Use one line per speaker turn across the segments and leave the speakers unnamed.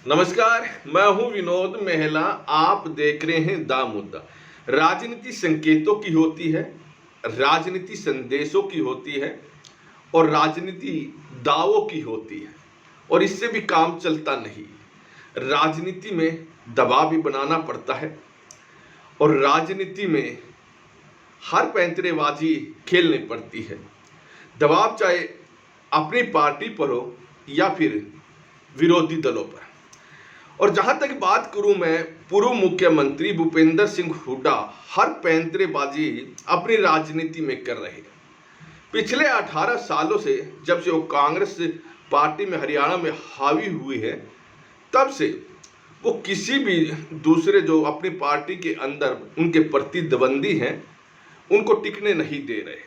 नमस्कार, मैं हूं विनोद मेहला। आप देख रहे हैं दा मुद्दा। राजनीति संकेतों की होती है, राजनीति संदेशों की होती है और राजनीति दावों की होती है, और इससे भी काम चलता नहीं। राजनीति में दबाव भी बनाना पड़ता है और राजनीति में हर पैंतरेबाजी खेलनी पड़ती है। दबाव चाहे अपनी पार्टी पर हो या फिर विरोधी दलों पर। और जहां तक बात करूं, मैं पूर्व मुख्यमंत्री भूपेंद्र सिंह हुड्डा हर पैंतरेबाजी अपनी राजनीति में कर रहे हैं। पिछले 18 सालों से, जब से वो कांग्रेस पार्टी में हरियाणा में हावी हुई है, तब से वो किसी भी दूसरे जो अपनी पार्टी के अंदर उनके प्रतिद्वंदी हैं उनको टिकने नहीं दे रहे।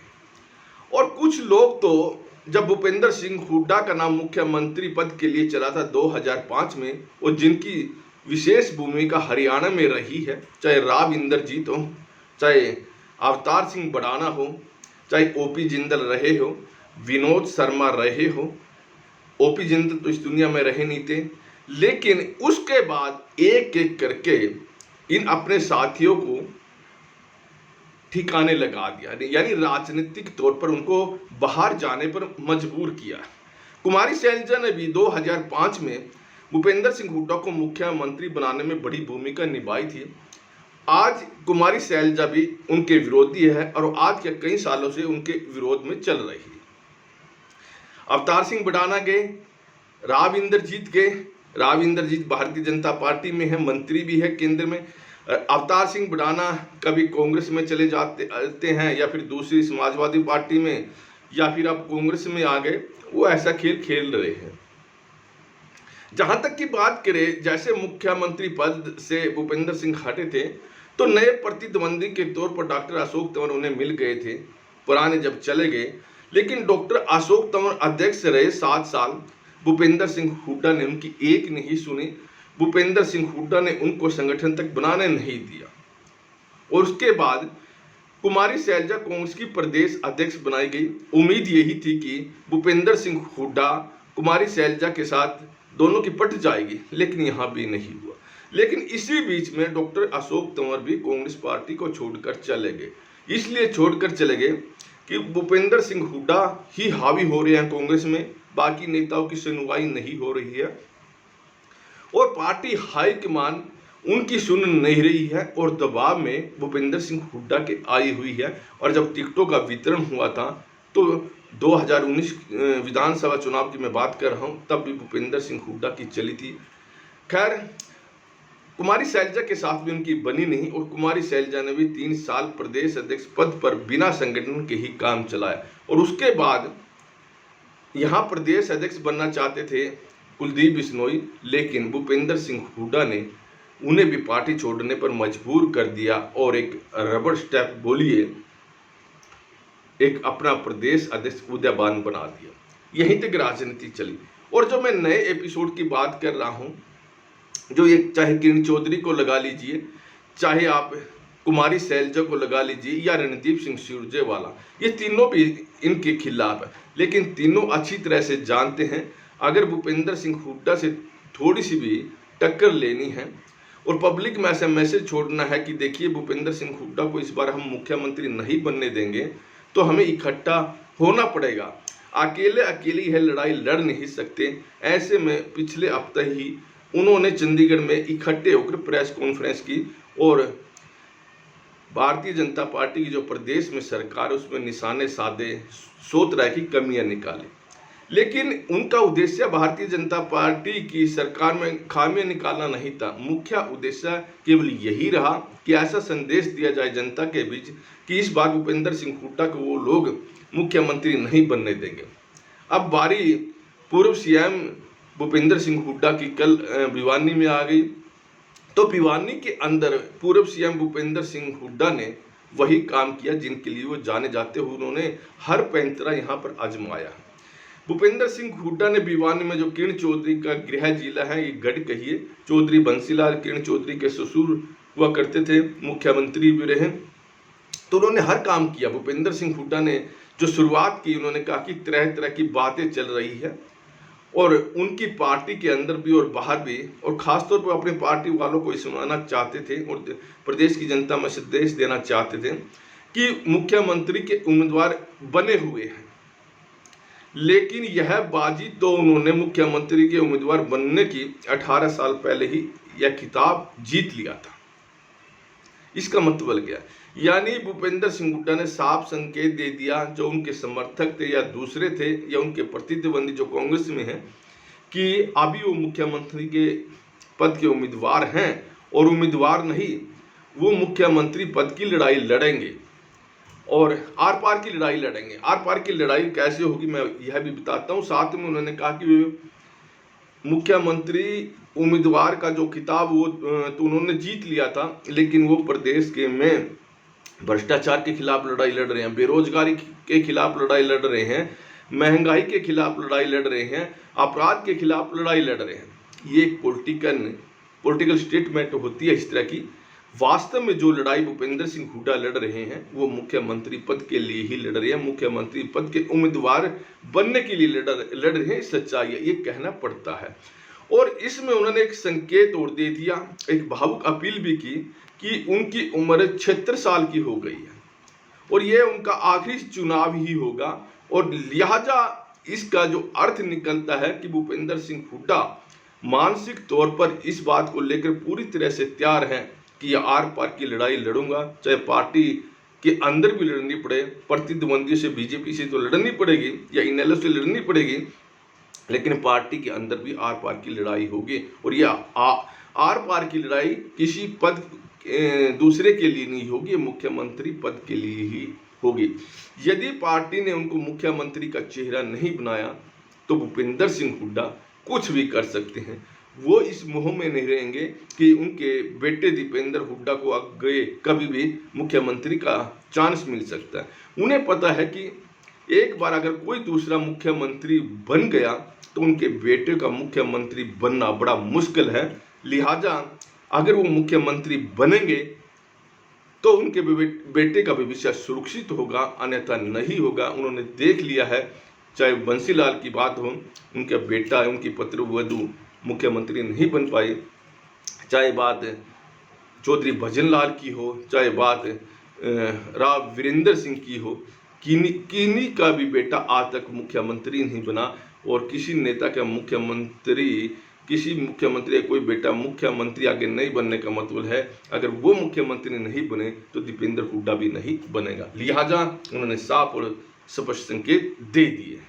और कुछ लोग तो, जब भूपेंद्र सिंह हुड्डा का नाम मुख्यमंत्री पद के लिए चला था 2005 में, और जिनकी विशेष भूमिका हरियाणा में रही है, चाहे राव इंद्रजीत हो, चाहे अवतार सिंह बड़ाना हो, चाहे ओपी जिंदल रहे हो, विनोद शर्मा रहे हो। ओपी जिंदल तो इस दुनिया में रहे नहीं थे, लेकिन उसके बाद एक एक करके इन अपने साथियों को ठिकाने लगा दिया, यानी राजनीतिक तौर पर उनको बाहर जाने पर मजबूर किया। कुमारी शैलजा ने भी 2005 में भूपेंद्र सिंह हुड्डा को मुख्यमंत्री बनाने में बड़ी भूमिका निभाई थी। आज कुमारी शैलजा भी उनके विरोधी है और आज के कई सालों से उनके विरोध में चल रही है। अवतार सिंह बड़ाना गए, राव इंद्रजीत गए। राव इंद्रजीत भारतीय जनता पार्टी में है, मंत्री भी है केंद्र में। अवतार सिंह बड़ाना कभी कांग्रेस में चले जाते हैं या फिर दूसरी समाजवादी पार्टी में, या फिर अब कांग्रेस में आ गए। वो ऐसा खेल खेल रहे हैं। जहां तक की बात करें, जैसे मुख्यमंत्री पद से भूपेंद्र सिंह हटे थे तो नए प्रतिद्वंदी के तौर पर डॉक्टर अशोक तंवर उन्हें मिल गए थे, पुराने जब चले गए। लेकिन डॉक्टर अशोक तंवर अध्यक्ष रहे 7 साल। भूपेंद्र सिंह हुड्डा ने उनकी एक नहीं सुनी। भूपेंद्र सिंह हुड्डा ने उनको संगठन तक बनाने नहीं दिया। और उसके बाद कुमारी शैलजा कांग्रेस की प्रदेश अध्यक्ष बनाई गई। उम्मीद यही थी कि भूपेंद्र सिंह हुड्डा कुमारी शैलजा के साथ दोनों की पट जाएगी, लेकिन यहाँ भी नहीं हुआ। लेकिन इसी बीच में डॉक्टर अशोक तंवर भी कांग्रेस पार्टी को छोड़कर चले गए। इसलिए छोड़कर चले गए कि भूपेंद्र सिंह हुड्डा ही हावी हो रहे हैं कांग्रेस में, बाकी नेताओं की सुनवाई नहीं हो रही है और पार्टी हाईकमान उनकी सुन नहीं रही है और दबाव में भूपेंद्र सिंह हुड्डा के आई हुई है। और जब टिकटों का वितरण हुआ था तो 2019 विधानसभा चुनाव की मैं बात कर रहा हूं, तब भी भूपेंद्र सिंह हुड्डा की चली थी। खैर, कुमारी शैलजा के साथ भी उनकी बनी नहीं और कुमारी शैलजा ने भी 3 साल प्रदेश अध्यक्ष पद पर बिना संगठन के ही काम चलाया। और उसके बाद यहाँ प्रदेश अध्यक्ष बनना चाहते थे कुलदीप बिश्नोई, लेकिन भूपेंद्र सिंह हुड्डा ने उन्हें भी पार्टी छोड़ने पर मजबूर कर दिया और एक रबर स्टैम्प बोलिए एक अपना प्रदेश अध्यक्ष उदयबान बना दिया। यहीं तक राजनीति चली। और जो मैं नए एपिसोड की बात कर रहा हूं, जो ये चाहे किरण चौधरी को लगा लीजिए, चाहे आप कुमारी शैलजा को लगा लीजिए या रणदीप सिंह सुरजेवाला, ये तीनों भी इनके खिलाफ है। लेकिन तीनों अच्छी तरह से जानते हैं, अगर भूपेंद्र सिंह हुड्डा से थोड़ी सी भी टक्कर लेनी है और पब्लिक में ऐसा मैसेज छोड़ना है कि देखिए भूपेंद्र सिंह हुड्डा को इस बार हम मुख्यमंत्री नहीं बनने देंगे, तो हमें इकट्ठा होना पड़ेगा। अकेले अकेली यह लड़ाई लड़ नहीं सकते। ऐसे में पिछले हफ्ते ही उन्होंने चंडीगढ़ में इकट्ठे होकर प्रेस कॉन्फ्रेंस की और भारतीय जनता पार्टी की जो प्रदेश में सरकार उसमें निशाने साधे, 100 तरह की कमियां निकाली। लेकिन उनका उद्देश्य भारतीय जनता पार्टी की सरकार में खामियां निकालना नहीं था। मुख्य उद्देश्य केवल यही रहा कि ऐसा संदेश दिया जाए जनता के बीच कि इस बार भूपेंद्र सिंह हुड्डा को वो लोग मुख्यमंत्री नहीं बनने देंगे। अब बारी पूर्व सीएम भूपेंद्र सिंह हुड्डा की कल भिवानी में आ गई। तो भिवानी के अंदर पूर्व सीएम भूपेंद्र सिंह हुड्डा ने वही काम किया जिनके लिए वो जाने जाते हुए उन्होंने हर पैंतरा यहाँ पर आजमाया। भूपेंद्र सिंह हुड्डा ने भिवानी में जो किरण चौधरी का गृह जिला है, ये गढ़ कहिए, चौधरी बंसीलाल किरण चौधरी के ससुर हुआ करते थे, मुख्यमंत्री भी रहे, तो उन्होंने हर काम किया। भूपेंद्र सिंह हुड्डा ने जो शुरुआत की, उन्होंने कहा कि तरह तरह की बातें चल रही है और उनकी पार्टी के अंदर भी और बाहर भी, और खासतौर पर अपनी पार्टी वालों को सुनाना चाहते थे और प्रदेश की जनता में संदेश देना चाहते थे कि मुख्यमंत्री के उम्मीदवार बने हुए हैं। लेकिन यह बाजी तो उन्होंने मुख्यमंत्री के उम्मीदवार बनने की 18 साल पहले ही यह खिताब जीत लिया था। इसका मतलब क्या, यानी भूपेंद्र सिंह हुड्डा ने साफ संकेत दे दिया, जो उनके समर्थक थे या दूसरे थे या उनके प्रतिद्वंदी जो कांग्रेस में हैं, कि अभी वो मुख्यमंत्री के पद के उम्मीदवार हैं और उम्मीदवार नहीं, वो मुख्यमंत्री पद की लड़ाई लड़ेंगे और आर पार की लड़ाई लड़ेंगे। आर पार की लड़ाई कैसे होगी मैं यह भी बताता हूँ। साथ में उन्होंने कहा कि मुख्यमंत्री उम्मीदवार का जो खिताब वो तो उन्होंने जीत लिया था, लेकिन वो प्रदेश के में भ्रष्टाचार के खिलाफ लड़ाई लड़ रहे हैं, बेरोजगारी के खिलाफ लड़ाई लड़ रहे हैं, महंगाई के खिलाफ लड़ाई लड़ रहे हैं, अपराध के खिलाफ लड़ाई लड़ रहे हैं। ये एक पॉलिटिकल स्टेटमेंट होती है इस तरह की। वास्तव में जो लड़ाई भूपेंद्र सिंह हुड्डा लड़ रहे हैं वो मुख्यमंत्री पद के लिए ही लड़ रहे हैं, मुख्यमंत्री पद के उम्मीदवार बनने के लिए लड़ रहे हैं। सच्चाई है, ये कहना पड़ता है। और इसमें उन्होंने एक संकेत और दे दिया, एक भावुक अपील भी की कि उनकी उम्र 76 साल की हो गई है और ये उनका आखिरी चुनाव ही होगा, और लिहाजा इसका जो अर्थ निकलता है कि भूपेंद्र सिंह हुड्डा मानसिक तौर पर इस बात को लेकर पूरी तरह से तैयार हैं कि आर पार की लड़ाई लड़ूंगा, चाहे पार्टी के अंदर भी लड़नी पड़े, प्रतिद्वंदियों से, बीजेपी से तो लड़नी पड़ेगी या इनेलो से लड़नी पड़ेगी, लेकिन पार्टी के अंदर भी आर पार की लड़ाई होगी। और यह आर पार की लड़ाई किसी पद दूसरे के लिए नहीं होगी, मुख्यमंत्री पद के लिए ही होगी। यदि पार्टी ने उनको मुख्यमंत्री का चेहरा नहीं बनाया तो भूपेंद्र सिंह हुड्डा कुछ भी कर सकते हैं। वो इस मोह में नहीं रहेंगे कि उनके बेटे दीपेंद्र हुड्डा को आगे कभी भी मुख्यमंत्री का चांस मिल सकता है। उन्हें पता है कि एक बार अगर कोई दूसरा मुख्यमंत्री बन गया तो उनके बेटे का मुख्यमंत्री बनना बड़ा मुश्किल है। लिहाजा अगर वो मुख्यमंत्री बनेंगे तो उनके बेटे का भविष्य सुरक्षित होगा, अन्यथा नहीं होगा। उन्होंने देख लिया है, चाहे बंसीलाल की बात हो, उनका बेटा है, उनकी पुत्रवधू मुख्यमंत्री नहीं बन पाई, चाहे बात चौधरी भजनलाल की हो, चाहे बात राव वीरेंद्र सिंह की हो, किन्हीं का भी बेटा आज तक मुख्यमंत्री नहीं बना। और किसी नेता का किसी मुख्यमंत्री कोई बेटा मुख्यमंत्री आगे नहीं बनने का मतलब है अगर वो मुख्यमंत्री नहीं बने तो दीपेंद्र हुड्डा भी नहीं बनेगा। लिहाजा उन्होंने साफ और स्पष्ट संकेत दे दिए।